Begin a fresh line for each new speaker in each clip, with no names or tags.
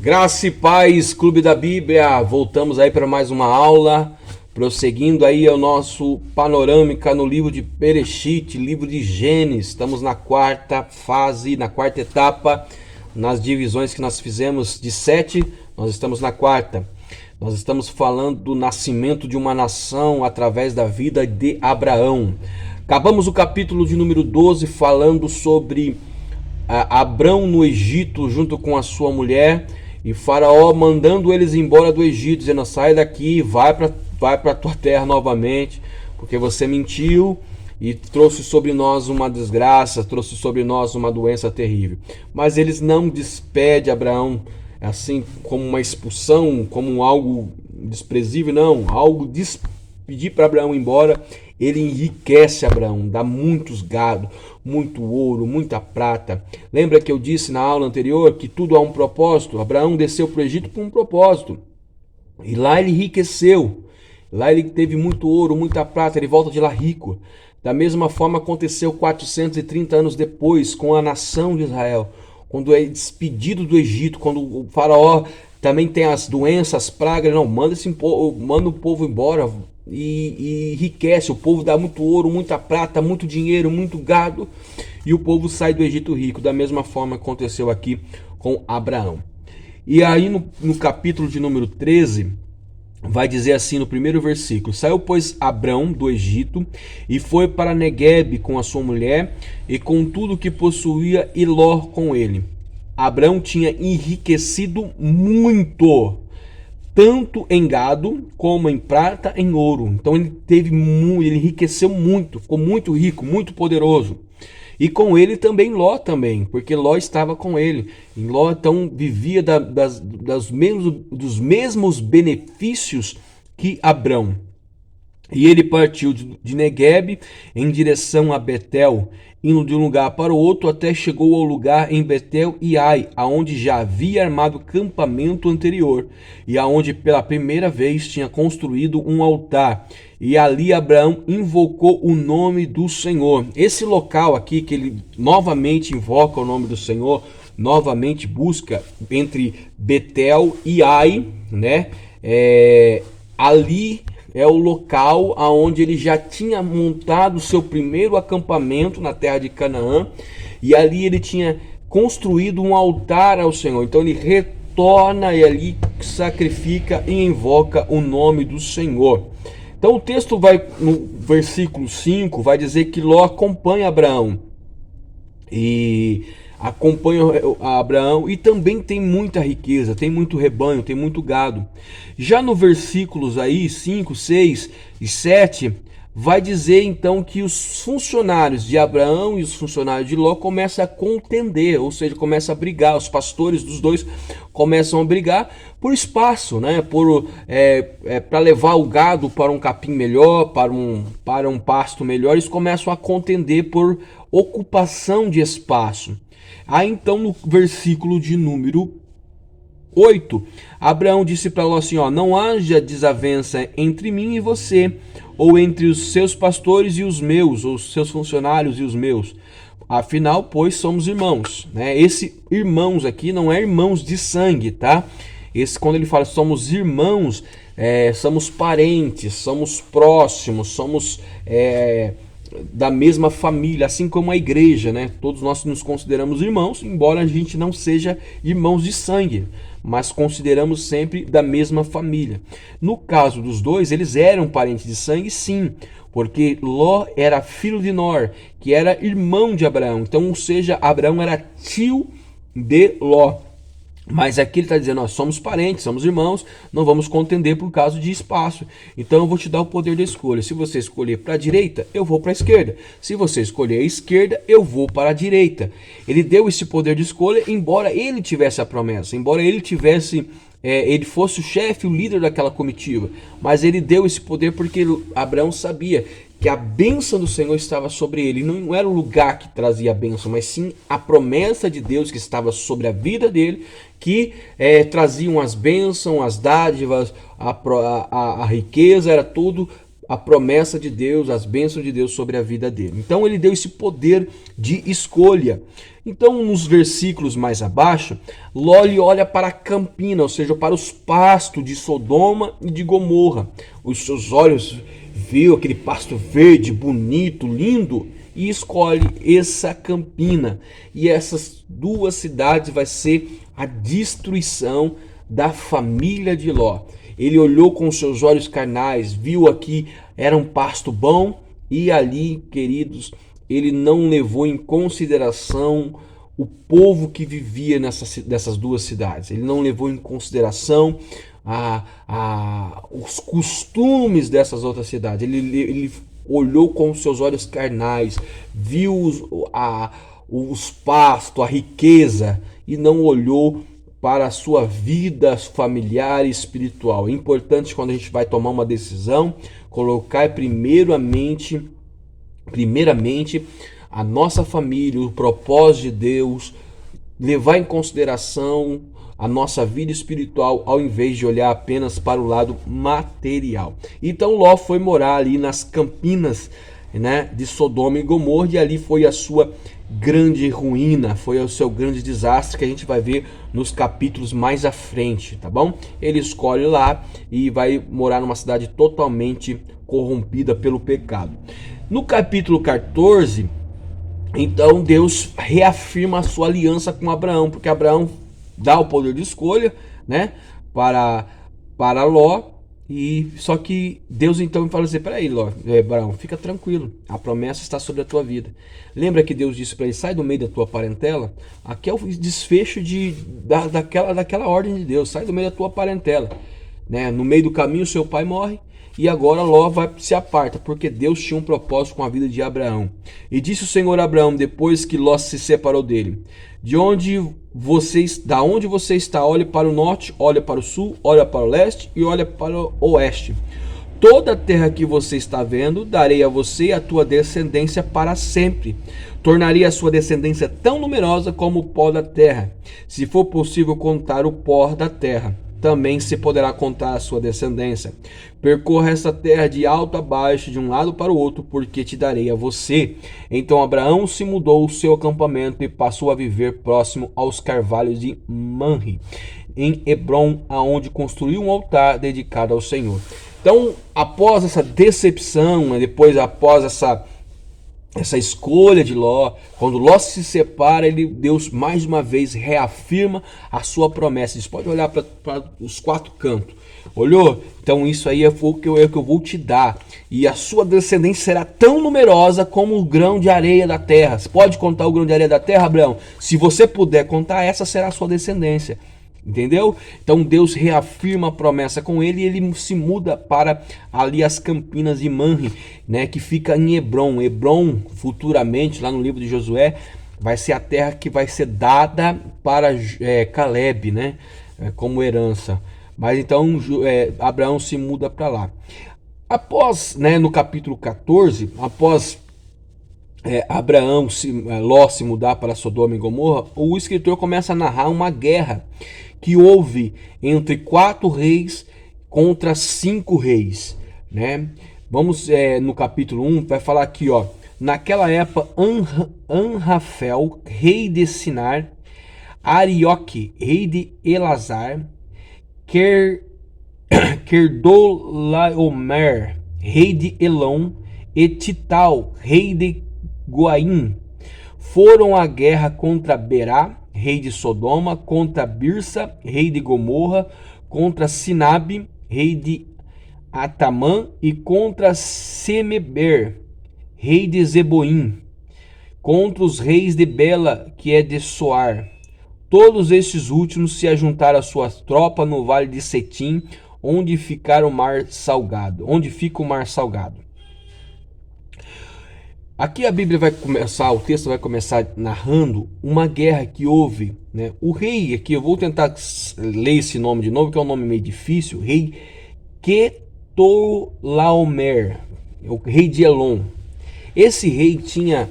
Graça e paz, Clube da Bíblia. Voltamos aí para mais uma aula, prosseguindo aí o nosso panorâmica no livro de Bereshit, livro de Gênesis. Estamos na quarta fase, na quarta etapa, nas divisões que nós fizemos de 7, nós estamos na quarta. Nós estamos falando do nascimento de uma nação através da vida de Abraão. Acabamos o capítulo de número 12 falando sobre Abrão no Egito junto com a sua mulher e Faraó mandando eles embora do Egito, dizendo: sai daqui, vai para tua terra novamente, porque você mentiu e trouxe sobre nós uma desgraça, trouxe sobre nós uma doença terrível. Mas eles não despedem Abraão assim como uma expulsão, como algo desprezível, não, algo pedir para Abraão ir embora. Ele enriquece Abraão, dá muitos gado, muito ouro, muita prata. Lembra que eu disse na aula anterior que tudo há um propósito? Abraão desceu para o Egito por um propósito. E lá ele enriqueceu. Lá ele teve muito ouro, muita prata, ele volta de lá rico. Da mesma forma aconteceu 430 anos depois com a nação de Israel. Quando é despedido do Egito, quando o faraó também tem as doenças, as pragas, não, manda o povo embora. E enriquece, o povo dá muito ouro, muita prata, muito dinheiro, muito gado, e o povo sai do Egito rico. Da mesma forma aconteceu aqui com Abraão. E aí no capítulo de número 13, vai dizer assim no primeiro versículo: saiu, pois, Abrão do Egito e foi para Neguebe com a sua mulher e com tudo que possuía, e Ló com ele. Abrão tinha enriquecido muito, tanto em gado como em prata, em ouro. Então ele enriqueceu muito, ficou muito rico, muito poderoso. E com ele também Ló também, porque Ló estava com ele. E Ló então vivia dos mesmos benefícios que Abrão. E ele partiu de Neguebe em direção a Betel, indo de um lugar para o outro, até chegou ao lugar em Betel e Ai, aonde já havia armado campamento anterior, e aonde pela primeira vez tinha construído um altar. E ali Abraão invocou o nome do Senhor. Esse local aqui que ele novamente invoca o nome do Senhor, novamente busca entre Betel e Ai, né? Ali é o local aonde ele já tinha montado o seu primeiro acampamento na terra de Canaã, e ali ele tinha construído um altar ao Senhor. Então ele retorna e ali sacrifica e invoca o nome do Senhor. Então o texto vai, no versículo 5, vai dizer que Ló acompanha Abraão. E acompanha Abraão e também tem muita riqueza, tem muito rebanho, tem muito gado. Já no versículos aí 5, 6 e 7, vai dizer então que os funcionários de Abraão e os funcionários de Ló começam a contender, ou seja, começam a brigar. Os pastores dos dois começam a brigar por espaço, né? Para levar o gado para um capim melhor, para um pasto melhor. Eles começam a contender por ocupação de espaço. Aí então no versículo de número 8, Abraão disse para Ló assim: não haja desavença entre mim e você, ou entre os seus pastores e os meus, ou os seus funcionários e os meus. Afinal, pois, somos irmãos, né? Esse irmãos aqui não é irmãos de sangue, tá? Quando ele fala somos irmãos, somos parentes, somos próximos, somos da mesma família, assim como a igreja, né? Todos nós nos consideramos irmãos, embora a gente não seja irmãos de sangue, mas consideramos sempre da mesma família. No caso dos dois, eles eram parentes de sangue, sim, porque Ló era filho de Nor, que era irmão de Abraão. Então, ou seja, Abraão era tio de Ló. Mas aqui ele está dizendo: nós somos parentes, somos irmãos, não vamos contender por causa de espaço. Então eu vou te dar o poder da escolha. Se você escolher para a direita, eu vou para a esquerda. Se você escolher a esquerda, eu vou para a direita. Ele deu esse poder de escolha, embora ele tivesse a promessa, embora ele tivesse, ele fosse o chefe, o líder daquela comitiva. Mas ele deu esse poder porque Abraão sabia que a bênção do Senhor estava sobre ele. Não era o lugar que trazia a bênção, mas sim a promessa de Deus que estava sobre a vida dele, que traziam as bênçãos, as dádivas, a riqueza, era tudo a promessa de Deus, as bênçãos de Deus sobre a vida dele. Então ele deu esse poder de escolha. Então nos versículos mais abaixo, Ló olha para a campina, ou seja, para os pastos de Sodoma e de Gomorra. Os seus olhos viu aquele pasto verde, bonito, lindo, e escolhe essa campina. E essas duas cidades vai ser a destruição da família de Ló. Ele olhou com seus olhos carnais, viu aqui era um pasto bom, e ali, queridos, ele não levou em consideração o povo que vivia nessas duas cidades. Ele não levou em consideração os costumes dessas outras cidades. Ele olhou com seus olhos carnais, viu os pastos, a riqueza, e não olhou para a sua vida familiar e espiritual. É importante, quando a gente vai tomar uma decisão, colocar primeiramente a nossa família, o propósito de Deus, levar em consideração a nossa vida espiritual, ao invés de olhar apenas para o lado material. Então Ló foi morar ali nas campinas, né, de Sodoma e Gomorra, e ali foi a sua grande ruína, foi o seu grande desastre, que a gente vai ver nos capítulos mais à frente, tá bom? Ele escolhe lá e vai morar numa cidade totalmente corrompida pelo pecado. No capítulo 14, então Deus reafirma a sua aliança com Abraão, porque Abraão dá o poder de escolha, né, para Ló. E só que Deus então fala assim para ele, Abraão, fica tranquilo, a promessa está sobre a tua vida. Lembra que Deus disse para ele, sai do meio da tua parentela? Aqui é o desfecho daquela ordem de Deus, sai do meio da tua parentela, né? No meio do caminho seu pai morre, e agora Ló se aparta, porque Deus tinha um propósito com a vida de Abraão. E disse o Senhor a Abraão, depois que Ló se separou dele, da onde você está, olhe para o norte, olhe para o sul, olhe para o leste e olhe para o oeste. Toda a terra que você está vendo, darei a você e a tua descendência para sempre. Tornarei a sua descendência tão numerosa como o pó da terra. Se for possível contar o pó da terra, também se poderá contar a sua descendência. Percorra essa terra de alto a baixo, de um lado para o outro, porque te darei a você. Então Abraão se mudou o seu acampamento e passou a viver próximo aos carvalhos de Manre, em Hebrom, aonde construiu um altar dedicado ao Senhor. Então, após essa decepção, depois após essa escolha de Ló, quando Ló se separa, Deus mais uma vez reafirma a sua promessa. Você pode olhar para os quatro cantos. Olhou? Então isso aí é o que eu vou te dar. E a sua descendência será tão numerosa como o grão de areia da terra. Você pode contar o grão de areia da terra, Abraão? Se você puder contar, essa será a sua descendência. Entendeu? Então Deus reafirma a promessa com ele, e ele se muda para ali as campinas de Manre, né, que fica em Hebrom. Hebrom, futuramente, lá no livro de Josué, vai ser a terra que vai ser dada para Caleb, né, como herança. Mas então Abraão se muda para lá. Após, né, no capítulo 14, após Ló se mudar para Sodoma e Gomorra, o escritor começa a narrar uma guerra que houve entre 4 reis contra 5 reis, né? Vamos no capítulo 1, vai falar aqui, ó. Naquela época, Anrafel, rei de Sinar, Arioque, rei de Elazar, Kedorlaomer, rei de Elon, e Tital, rei de Goaim, foram à guerra contra Berá, rei de Sodoma, contra Birsa, rei de Gomorra, contra Sinabe, rei de Atamã, e contra Semeber, rei de Zeboim, contra os reis de Bela, que é de Soar. Todos estes últimos se ajuntaram à sua tropa no vale de Setim, onde fica o mar salgado. Aqui a Bíblia vai começar, o texto vai começar narrando uma guerra que houve, né? O rei, aqui eu vou tentar ler esse nome de novo, que é um nome meio difícil, rei Ketolaomer, o rei de Elon. Esse rei tinha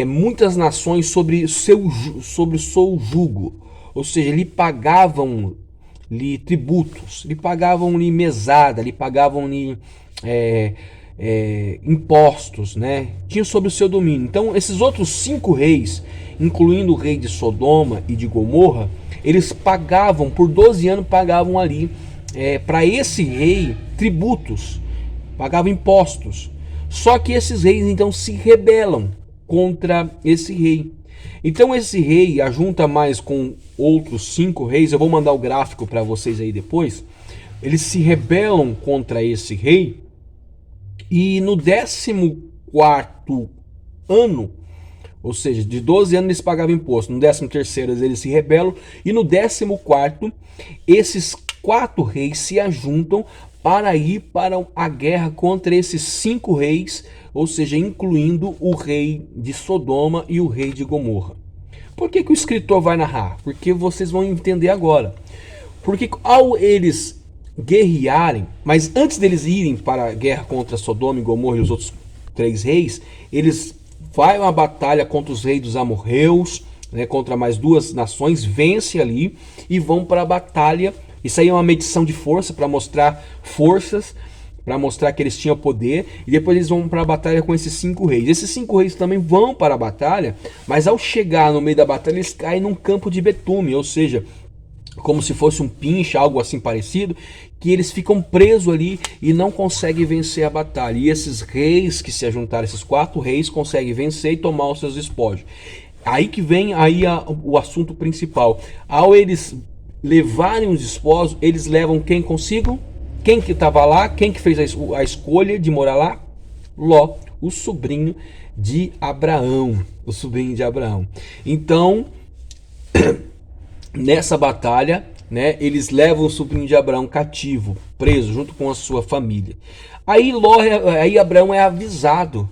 muitas nações sobre o seu jugo, ou seja, lhe pagavam-lhe tributos, lhe pagavam-lhe mesada, lhe pagavam-lhe impostos, né? Tinha sob o seu domínio. Então esses outros 5 reis, incluindo o rei de Sodoma e de Gomorra, eles pagavam, por 12 anos pagavam ali para esse rei tributos, pagavam impostos. Só que esses reis então se rebelam contra esse rei. Então esse rei ajunta mais com outros 5 reis, eu vou mandar o gráfico para vocês aí depois. Eles se rebelam contra esse rei e no 14º ano, ou seja, de 12 anos eles pagavam imposto, no 13º eles se rebelam e no 14º esses 4 reis se ajuntam para ir para a guerra contra esses 5 reis, ou seja, incluindo o rei de Sodoma e o rei de Gomorra. Por que o escritor vai narrar? Porque vocês vão entender agora. Porque ao eles guerrearem, mas antes deles irem para a guerra contra Sodoma e Gomorra e os outros 3 reis, eles vai uma batalha contra os reis dos amorreus, né, contra mais 2 nações, vence ali e vão para a batalha. Isso aí é uma medição de força para mostrar forças, para mostrar que eles tinham poder, e depois eles vão para a batalha com esses 5 reis. Esses 5 reis também vão para a batalha, mas ao chegar no meio da batalha eles caem num campo de betume, ou seja, como se fosse um pinche, algo assim parecido, que eles ficam presos ali e não conseguem vencer a batalha. E esses reis que se ajuntaram, esses 4 reis, conseguem vencer e tomar os seus despojos. Aí que vem o assunto principal. Ao eles levarem os despojos, eles levam quem consigo? Quem que estava lá? Quem que fez a escolha de morar lá? Ló, o sobrinho de Abraão. O sobrinho de Abraão. Então, nessa batalha, né, eles levam o sobrinho de Abraão cativo, preso, junto com a sua família. Aí Abraão é avisado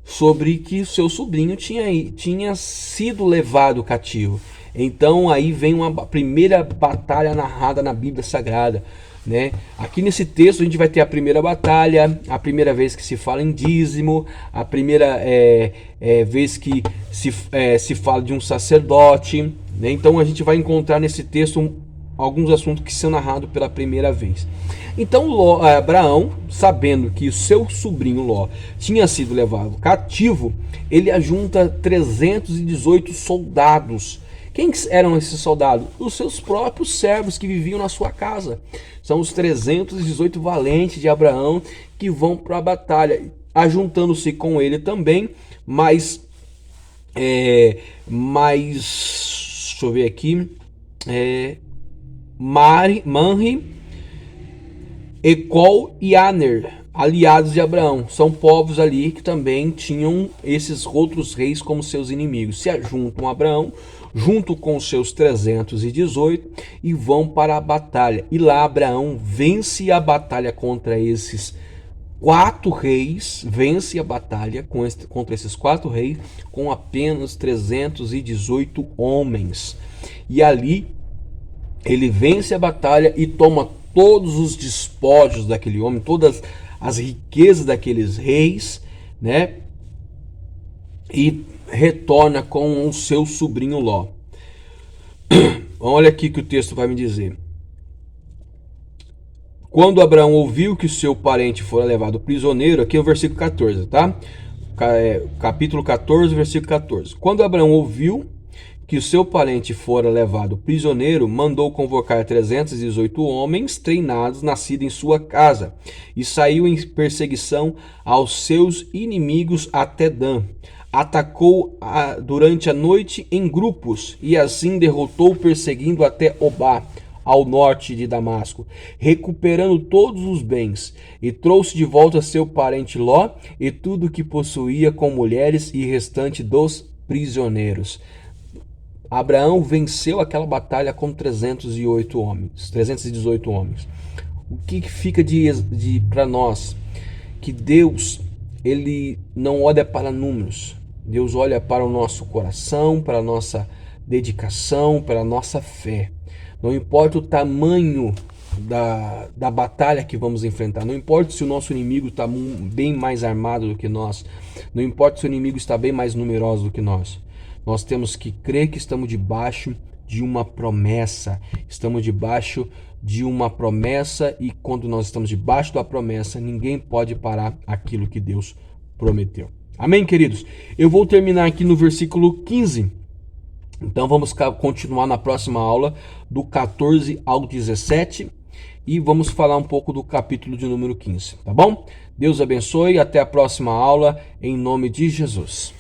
sobre que o seu sobrinho tinha sido levado cativo. Então aí vem uma primeira batalha narrada na Bíblia Sagrada, né? Aqui nesse texto a gente vai ter a primeira batalha, a primeira vez que se fala em dízimo, a primeira vez que se fala de um sacerdote, né? Então a gente vai encontrar nesse texto alguns assuntos que são narrados pela primeira vez. Então Abraão, sabendo que o seu sobrinho Ló tinha sido levado cativo, ele ajunta 318 soldados. Quem eram esses soldados? Os seus próprios servos que viviam na sua casa. São os 318 valentes de Abraão que vão para a batalha, ajuntando-se com ele também, mas deixa eu ver aqui, Manri, Ecol e Aner, aliados de Abraão. São povos ali que também tinham esses outros reis como seus inimigos. Se ajuntam a Abraão, junto com os seus 318, e vão para a batalha. E lá Abraão vence a batalha contra esses 4 reis, vence a batalha contra esses 4 reis com apenas 318 homens. E ali ele vence a batalha e toma todos os despojos daquele homem, todas as riquezas daqueles reis, né? E retorna com o seu sobrinho Ló. Olha aqui que o texto vai me dizer. Quando Abraão ouviu que o seu parente fora levado prisioneiro, aqui é o versículo 14, tá? Capítulo 14, versículo 14. Quando Abraão ouviu que o seu parente fora levado prisioneiro, mandou convocar 318 homens treinados, nascidos em sua casa, e saiu em perseguição aos seus inimigos até Dan. Atacou durante a noite em grupos, e assim derrotou, perseguindo até Obá, ao norte de Damasco, recuperando todos os bens, e trouxe de volta seu parente Ló e tudo o que possuía, com mulheres e restante dos prisioneiros. Abraão venceu aquela batalha com 318 homens. O que fica para nós? Que Deus, ele não olha para números. Deus olha para o nosso coração, para a nossa dedicação, para a nossa fé. Não importa o tamanho da batalha que vamos enfrentar, não importa se o nosso inimigo está bem mais armado do que nós, não importa se o inimigo está bem mais numeroso do que nós. Nós temos que crer que estamos debaixo de uma promessa. Estamos debaixo de uma promessa e quando nós estamos debaixo da promessa, ninguém pode parar aquilo que Deus prometeu. Amém, queridos? Eu vou terminar aqui no versículo 15. Então vamos continuar na próxima aula do 14 ao 17 e vamos falar um pouco do capítulo de número 15, tá bom? Deus abençoe, até a próxima aula, em nome de Jesus.